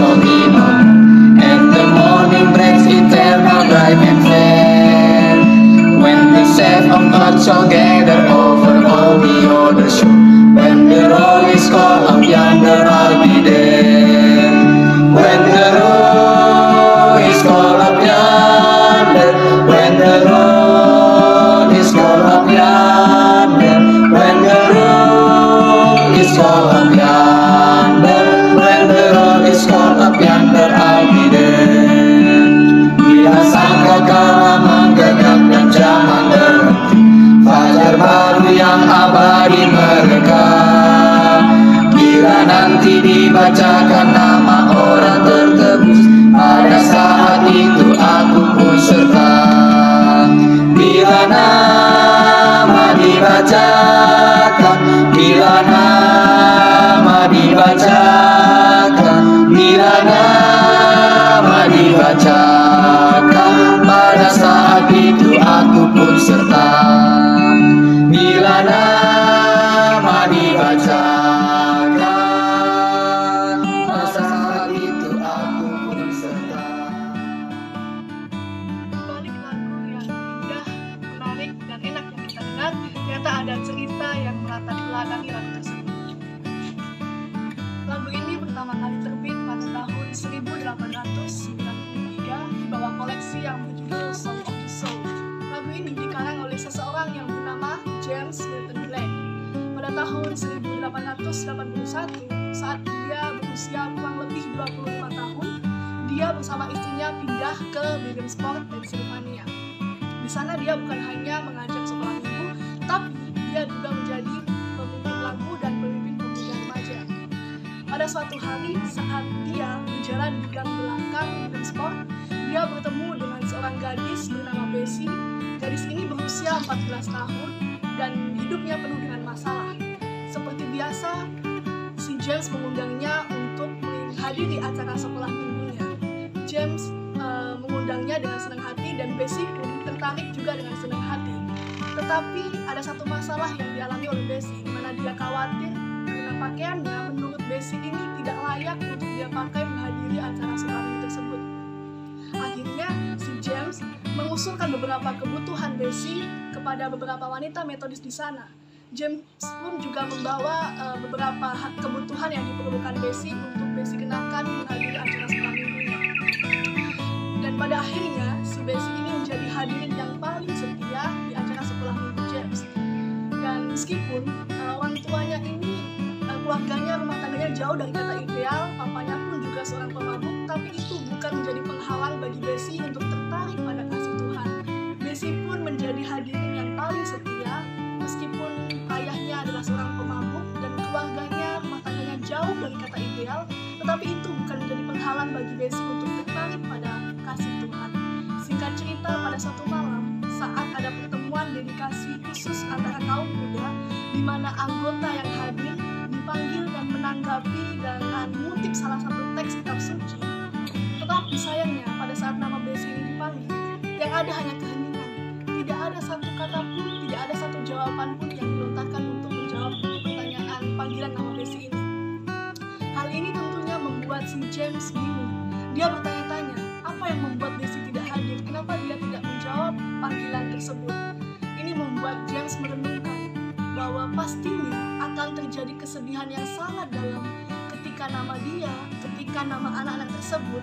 jogging on, and the morning breaks eternal bright and fair. When the set of clouds shall gather over all the other shore, when the roll is called up yonder, I'll be there. When the roll is called up yonder, when the roll is called up yonder, when the roll is called up yonder, when the roll is called up yonder, I'll be there. Bila sangkakala menggegap dan zaman berhenti, fajar baru yang abadi mereka. Bila nanti dibacakan nama orang tertebus, pada saat itu aku pun serta. Bila nama dibacakan, bila nama dibacakan, bila nama dibacakan, pada saat itu aku pun serta. Bila nama dibacakan, pada saat itu aku pun serta. Balik lagu yang indah, menarik, dan enak yang kita dengar, ternyata ada cerita yang melatar belakangi lagu tersebut. Lagu ini pertama kali terbit pada tahun 1893 di bawah koleksi yang berjudul Song of the Soul. Lagu ini dikarang oleh seseorang yang bernama James Milton Black. Pada tahun 1881, saat dia berusia kurang lebih 25 tahun, dia bersama istrinya pindah ke Williamsport, Pennsylvania. Di sana dia bukan hanya mengajar sekolah minggu, tapi dia juga menjadi pemimpin lagu dan pemimpin pemuda remaja. Pada suatu hari, saat dia berjalan di gang belakang Williamsport, dia bertemu dengan seorang gadis bernama Bessie. Gadis ini berusia 14 tahun dan hidupnya penuh dengan masalah. Seperti biasa, si James mengundangnya untuk menghadiri acara sekolah minggunya. James mengundangnya dengan senang hati dan Bessie pun tertarik juga dengan senang hati. Tetapi ada satu masalah yang dialami oleh Bessie, di mana dia khawatir karena pakaiannya menurut Bessie ini tidak layak untuk dia pakai menghadiri acara sekolah minggu tersebut. Akhirnya si James mengusulkan beberapa kebutuhan Bessie kepada beberapa wanita metodis di sana. James pun juga membawa beberapa kebutuhan yang diperlukan Bessie untuk Bessie kenakan menghadiri acara sekolah minggunya. Dan pada akhirnya si Bessie ini menjadi hadirin yang paling setia di acara sekolah minggu James. Dan meskipun orang tuanya ini keluarganya, rumah tangganya jauh dari kata ideal, papanya pun juga seorang pemabuk, tapi itu bukan menjadi penghalang bagi Bessie untuk tertarik pada kasih Tuhan. Bessie pun menjadi hadirin yang paling setia, meskipun ayahnya adalah seorang pemabuk dan keluarganya, rumah tangganya jauh dari kata ideal, tetapi itu bukan menjadi penghalang bagi Bessie untuk tertarik pada kasih Tuhan. Singkat cerita, pada suatu malam, saat ada pertemuan dedikasi khusus antara kaum muda, di mana anggota yang hadir dipanggil dan menanggapi dan mengutip salah satu teks kitab suci. Tetapi sayangnya pada saat nama Bessie ini dipanggil, yang ada hanya keheningan. Tidak ada satu kata pun, tidak ada satu jawaban pun yang dilontarkan untuk menjawab pertanyaan panggilan nama Bessie ini. Hal ini tentunya membuat si James bingung. Dia bertanya-tanya, apa yang membuat Bessie tidak hadir? Kenapa dia tidak menjawab panggilan tersebut? Ini membuat James merenungkan bahwa pastinya akan terjadi kesedihan yang sangat dalam ketika nama dia, ketika nama anak-anak tersebut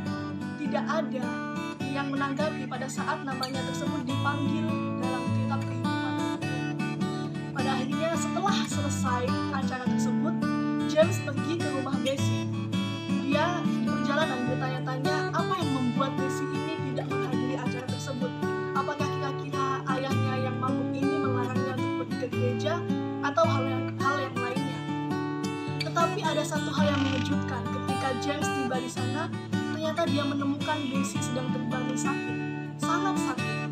tidak ada yang menanggapi pada saat namanya tersebut dipanggil dalam kitab kehidupan. Pada akhirnya setelah selesai acara tersebut, James pergi ke rumah Bessie. Dia berjalan dan bertanya-tanya apa yang membuat Bessie ini tidak menghadiri acara tersebut. Apakah kira-kira ayahnya yang mabuk ini melarangnya untuk pergi ke gereja atau hal yang lainnya. Tetapi ada satu hal yang mengejutkan. Ketika James tiba di sana, ternyata dia menemukan Bessie sedang terbaring sakit, sangat sakit.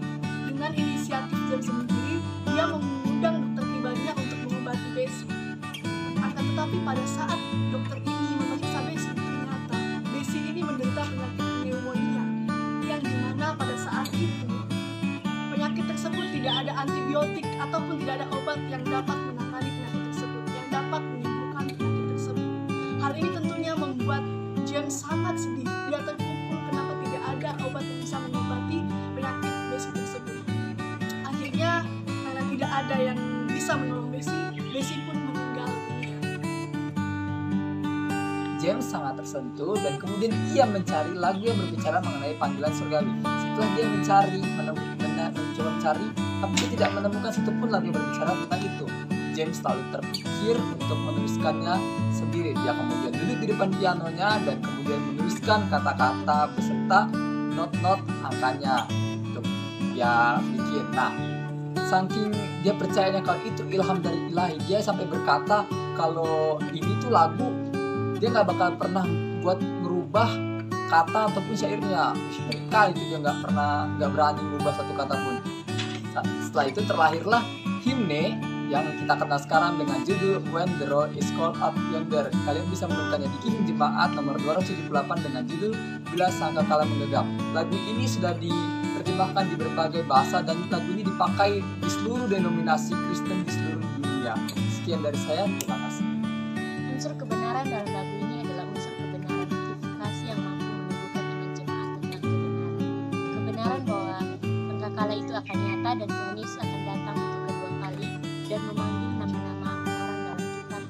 Dengan inisiatif James sendiri, dia mengundang dokter pribadinya untuk mengobati Bessie. Akan tetapi pada saat dokter ini memeriksa Bessie, ternyata Bessie ini menderita penyakit pneumonia, yang dimana pada saat itu penyakit tersebut tidak ada antibiotik ataupun tidak ada obat yang dapat menangani penyakit tersebut, yang dapat menyembuhkan penyakit tersebut. Hal ini tentunya membuat James sangat sedih Messi pun meninggal dunia. James sangat tersentuh dan kemudian ia mencari lagu yang berbicara mengenai panggilan surgawi. Setelah dia mencoba mencari, tapi dia tidak menemukan satupun lagu yang berbicara tentang itu. James lalu terpikir untuk menuliskannya sendiri. Dia kemudian duduk di depan pianonya dan kemudian menuliskan kata-kata beserta not-not angkanya untuk dia bikin. Nah, saking dia percayanya kalau itu ilham dari ilahi, dia sampai berkata kalau ini tuh lagu dia nggak bakal pernah buat merubah kata ataupun syairnya. Kali itu dia nggak berani merubah satu kata pun. Setelah itu terlahirlah himne yang kita kenal sekarang dengan judul When the Road is Called Up Yonder. Kalian bisa menemukannya di Kirim Jemaat nomor 278 dengan judul Bila Sangkakala Menggegap. Lagu ini sudah diterjemahkan di berbagai bahasa dan lagu ini dipakai di seluruh denominasi Kristen di seluruh dunia. Sekian dari saya, terima kasih. Unsur kebenaran dalam lagu ini adalah unsur kebenaran verifikasi yang mampu menunjukkan iman jemaat tentang kebenaran. Kebenaran bahwa sangkakala itu akan nyata dan Tuhan Yesus akan datang untuk kedua kali dan memanggil nama-nama orang dalam kitab.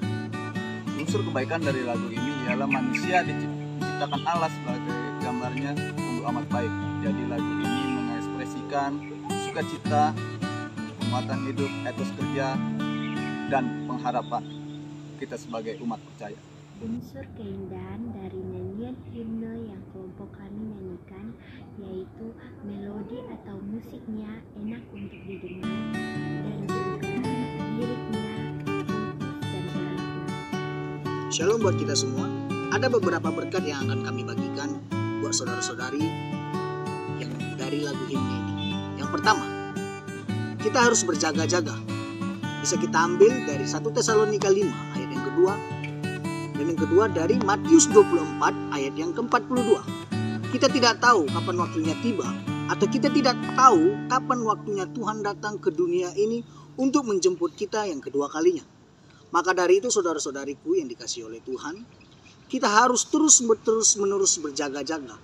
Unsur kebaikan dari lagu ini ialah manusia diciptakan Allah sebagai gambarnya sungguh amat baik. Jadi lagu ini mengekspresikan sukacita, penguatan hidup, etos kerja, dan pengharapan kita sebagai umat percaya. Unsur keindahan dari nyanyian himne yang kelompok kami nyanyikan yaitu melodi atau musiknya enak untuk didengar dan juga liriknya puitis dan bermakna. Shalom buat kita semua. Ada beberapa berkat yang akan kami bagikan buat saudara-saudari yang dari lagu himne ini. Yang pertama, kita harus berjaga-jaga. Bisa kita ambil dari 1 Tesalonika 5 ayat yang kedua, dan yang kedua dari Matius 24 ayat yang ke-42. Kita tidak tahu kapan waktunya tiba, atau kita tidak tahu kapan waktunya Tuhan datang ke dunia ini untuk menjemput kita yang kedua kalinya. Maka dari itu saudara-saudariku yang dikasihi oleh Tuhan, kita harus terus-menerus berjaga-jaga.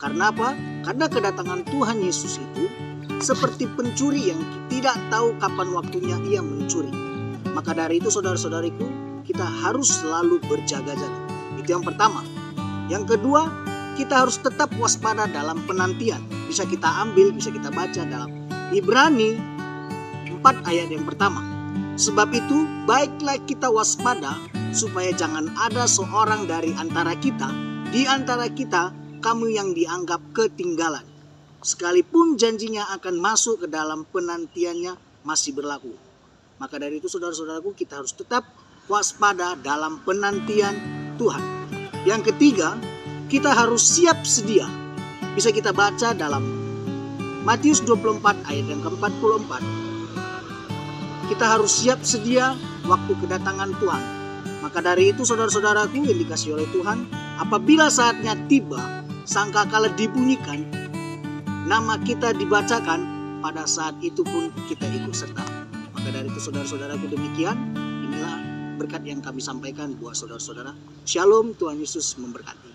Karena apa? Karena kedatangan Tuhan Yesus itu seperti pencuri yang tidak tahu kapan waktunya ia mencuri. Maka dari itu saudara-saudariku, kita harus selalu berjaga-jaga. Itu yang pertama. Yang kedua, kita harus tetap waspada dalam penantian. Bisa kita ambil, bisa kita baca dalam Ibrani 4 ayat yang pertama. Sebab itu, baiklah kita waspada supaya jangan ada seorang dari antara kita, di antara kita, kamu yang dianggap ketinggalan. Sekalipun janjinya akan masuk ke dalam penantiannya masih berlaku. Maka dari itu saudara-saudaraku, kita harus tetap waspada dalam penantian Tuhan. Yang ketiga, kita harus siap sedia. Bisa kita baca dalam Matius 24 ayat yang ke-44. Kita harus siap sedia waktu kedatangan Tuhan. Maka dari itu saudara-saudaraku yang dikasihi oleh Tuhan, apabila saatnya tiba, sangkakala dibunyikan, nama kita dibacakan, pada saat itu pun kita ikut serta. Maka dari itu saudara-saudaraku demikian, inilah berkat yang kami sampaikan buat saudara-saudara. Shalom, Tuhan Yesus memberkati.